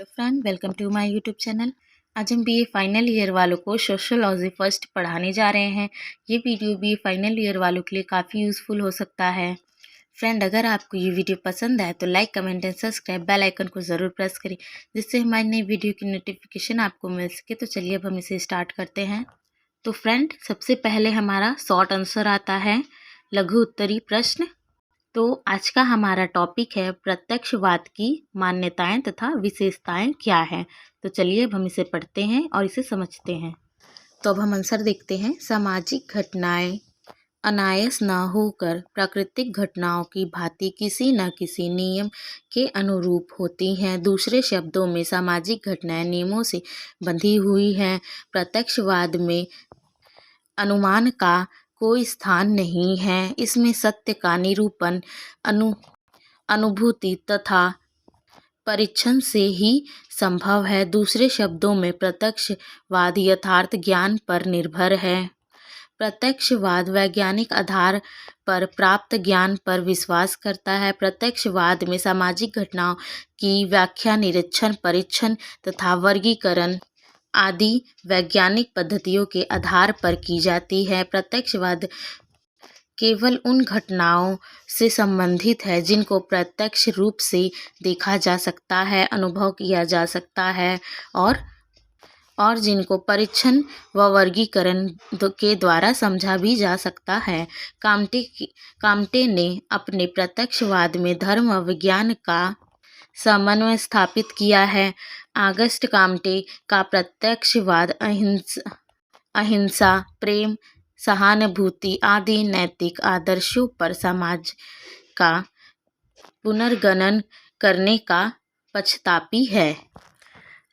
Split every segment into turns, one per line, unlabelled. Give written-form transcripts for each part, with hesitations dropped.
Hello friend, welcome to my YouTube channel. आज हम BA final year वालों को सोशियोलॉजी फर्स्ट पढ़ाने जा रहे हैं। ये वीडियो बीए फाइनल ईयर वालों के लिए काफ़ी यूज़फुल हो सकता है। फ्रेंड, अगर आपको ये वीडियो पसंद आए तो like, comment and subscribe, bell icon को ज़रूर प्रेस करें, जिससे हमारी नई वीडियो की नोटिफिकेशन आपको मिल सके। तो चलिए अब हम इसे स्टार्ट करते हैं। तो फ्रेंड, सबसे पहले हमारा शॉर्ट आंसर आता है लघु उत्तरी प्रश्न। तो आज का हमारा टॉपिक है प्रत्यक्षवाद की मान्यताएं तथा विशेषताएं क्या हैं। तो चलिए अब हम इसे पढ़ते हैं और इसे समझते हैं। तो अब हम आंसर देखते हैं। सामाजिक घटनाएं अनायास न होकर प्राकृतिक घटनाओं की भांति किसी न किसी नियम के अनुरूप होती हैं। दूसरे शब्दों में सामाजिक घटनाएं नियमों से बंधी हुई हैं। प्रत्यक्षवाद में अनुमान का कोई स्थान नहीं है। इसमें सत्य का निरूपण अनुभूति तथा परीक्षण से ही संभव है। दूसरे शब्दों में प्रत्यक्षवाद यथार्थ ज्ञान पर निर्भर है। प्रत्यक्षवाद वैज्ञानिक आधार पर प्राप्त ज्ञान पर विश्वास करता है। प्रत्यक्षवाद में सामाजिक घटनाओं की व्याख्या निरीक्षण, परीक्षण तथा वर्गीकरण आदि वैज्ञानिक पद्धतियों के आधार पर की जाती है। प्रत्यक्षवाद केवल उन घटनाओं से संबंधित है जिनको प्रत्यक्ष रूप से देखा जा सकता है, अनुभव किया जा सकता है और जिनको परीक्षण व वर्गीकरण के द्वारा समझा भी जा सकता है। काम्टे ने अपने प्रत्यक्षवाद में धर्म व विज्ञान का समन्वय स्थापित किया है। ऑगस्ट काम्टे का प्रत्यक्षवाद अहिंसा, प्रेम, सहानुभूति आदि नैतिक आदर्शों पर समाज का पुनर्गणन करने का पक्षपाती है।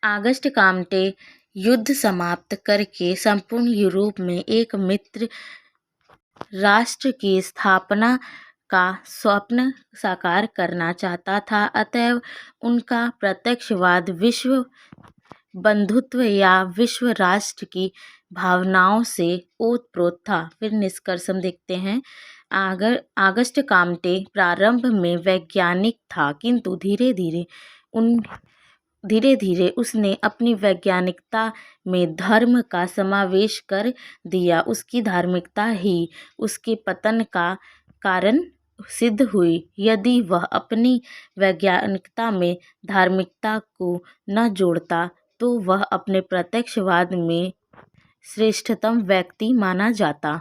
ऑगस्ट काम्टे युद्ध समाप्त करके संपूर्ण यूरोप में एक मित्र राष्ट्र की स्थापना का स्वप्न साकार करना चाहता था। अतएव उनका प्रत्यक्षवाद विश्व बंधुत्व या विश्व राष्ट्र की भावनाओं से ओतप्रोत था। फिर निष्कर्ष हम देखते हैं। ऑगस्ट काम्टे प्रारंभ में वैज्ञानिक था, किंतु धीरे धीरे उसने अपनी वैज्ञानिकता में धर्म का समावेश कर दिया। उसकी धार्मिकता ही उसके पतन का कारण सिद्ध हुई। यदि वह अपनी वैज्ञानिकता में धार्मिकता को न जोड़ता तो वह अपने प्रत्यक्षवाद में श्रेष्ठतम व्यक्ति माना जाता।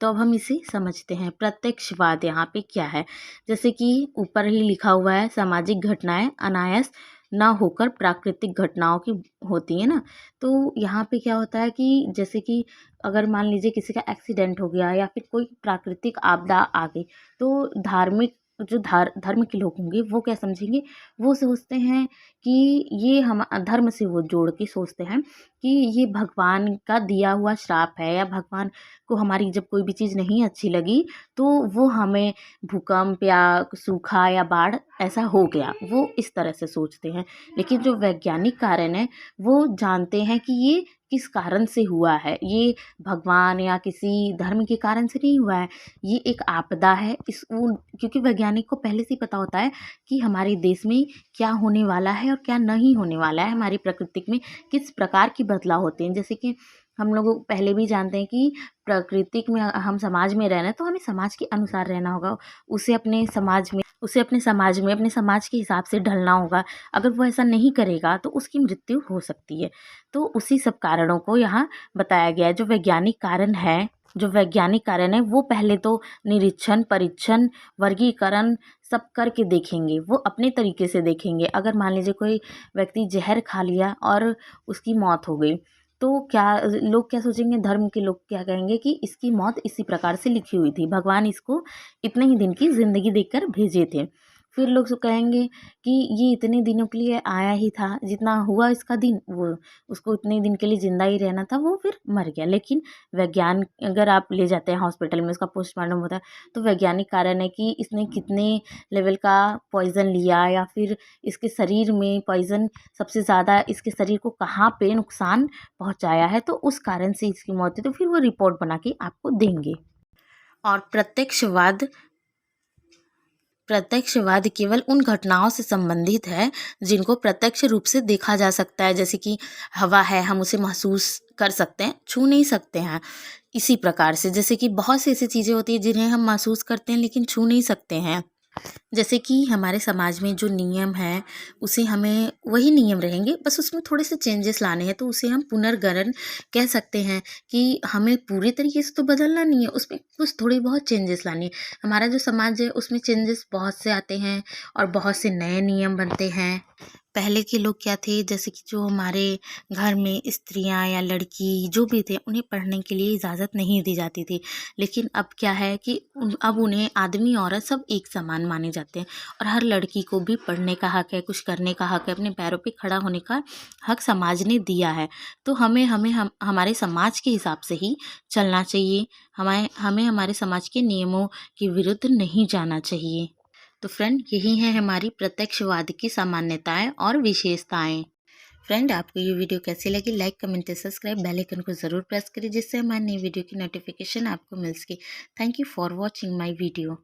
तो अब हम इसे समझते हैं। प्रत्यक्षवाद यहाँ पे क्या है? जैसे कि ऊपर ही लिखा हुआ है, सामाजिक घटनाएं अनायास ना होकर प्राकृतिक घटनाओं की होती है ना। तो यहाँ पे क्या होता है कि जैसे कि अगर मान लीजिए किसी का एक्सीडेंट हो गया या फिर कोई प्राकृतिक आपदा आ गई, तो धर्म के लोग होंगे वो क्या समझेंगे, वो सोचते हैं कि ये हम धर्म से वो जोड़ के सोचते हैं कि ये भगवान का दिया हुआ श्राप है, या भगवान को हमारी जब कोई भी चीज़ नहीं अच्छी लगी तो वो हमें भूकंप या सूखा या बाढ़ ऐसा हो गया, वो इस तरह से सोचते हैं। लेकिन जो वैज्ञानिक कारण है वो जानते हैं कि ये किस कारण से हुआ है, ये भगवान या किसी धर्म के कारण से नहीं हुआ है, ये एक आपदा है। क्योंकि वैज्ञानिक को पहले से ही पता होता है कि हमारे देश में क्या होने वाला है और क्या नहीं होने वाला है, हमारी प्रकृति में किस प्रकार की बदलाव होते हैं। जैसे कि हम लोग पहले भी जानते हैं कि प्राकृतिक में हम समाज में रहना है तो हमें समाज के अनुसार रहना होगा, उसे अपने समाज में अपने समाज के हिसाब से ढलना होगा। अगर वो ऐसा नहीं करेगा तो उसकी मृत्यु हो सकती है। तो उसी सब कारणों को यहाँ बताया गया है। जो वैज्ञानिक कारण है वो पहले तो निरीक्षण, परीक्षण, वर्गीकरण सब करके देखेंगे, वो अपने तरीके से देखेंगे। अगर मान लीजिए कोई व्यक्ति जहर खा लिया और उसकी मौत हो गई, तो लोग क्या सोचेंगे, धर्म के लोग क्या कहेंगे कि इसकी मौत इसी प्रकार से लिखी हुई थी, भगवान इसको इतने ही दिन की ज़िंदगी देकर भेजे थे। फिर लोग कहेंगे कि ये इतने दिनों के लिए आया ही था, जितना हुआ इसका दिन वो उसको इतने दिन के लिए ज़िंदा ही रहना था, वो फिर मर गया। लेकिन वैज्ञान अगर आप ले जाते हैं हॉस्पिटल में, उसका पोस्टमार्टम होता है, तो वैज्ञानिक कारण है कि इसने कितने लेवल का पॉइज़न लिया, या फिर इसके शरीर में पॉइज़न सबसे ज़्यादा इसके शरीर को कहाँ पे नुकसान पहुँचाया है, तो उस कारण से इसकी मौत है। तो फिर वो रिपोर्ट बना के आपको देंगे। और प्रत्यक्षवाद केवल उन घटनाओं से संबंधित है जिनको प्रत्यक्ष रूप से देखा जा सकता है, जैसे कि हवा है, हम उसे महसूस कर सकते हैं, छू नहीं सकते हैं। इसी प्रकार से जैसे कि बहुत सी ऐसी चीज़ें होती हैं जिन्हें हम महसूस करते हैं लेकिन छू नहीं सकते हैं। जैसे कि हमारे समाज में जो नियम है उसे हमें वही नियम रहेंगे, बस उसमें थोड़े से चेंजेस लाने हैं, तो उसे हम पुनर्गठन कह सकते हैं कि हमें पूरे तरीके से तो बदलना नहीं है, उसमें कुछ थोड़ी बहुत चेंजेस लानी है। हमारा जो समाज है उसमें चेंजेस बहुत से आते हैं और बहुत से नए नियम बनते हैं। पहले के लोग क्या थे, जैसे कि जो हमारे घर में स्त्रियां या लड़की जो भी थे उन्हें पढ़ने के लिए इजाज़त नहीं दी जाती थी, लेकिन अब क्या है कि अब उन्हें आदमी औरत सब एक समान माने जाते हैं और हर लड़की को भी पढ़ने का हक है, कुछ करने का हक है, अपने पैरों पे खड़ा होने का हक समाज ने दिया है। तो हमें हमें हम हमारे समाज के हिसाब से ही चलना चाहिए। हमें हमें हमारे समाज के नियमों के विरुद्ध नहीं जाना चाहिए। तो फ्रेंड, यही है हमारी प्रत्यक्षवाद की सामान्यताएं और विशेषताएं। फ्रेंड, आपको ये वीडियो कैसी लगी? Like, comment, subscribe, bell icon को ज़रूर प्रेस करिए जिससे हमारी नई वीडियो की नोटिफिकेशन आपको मिल सके। Thank you for watching my video.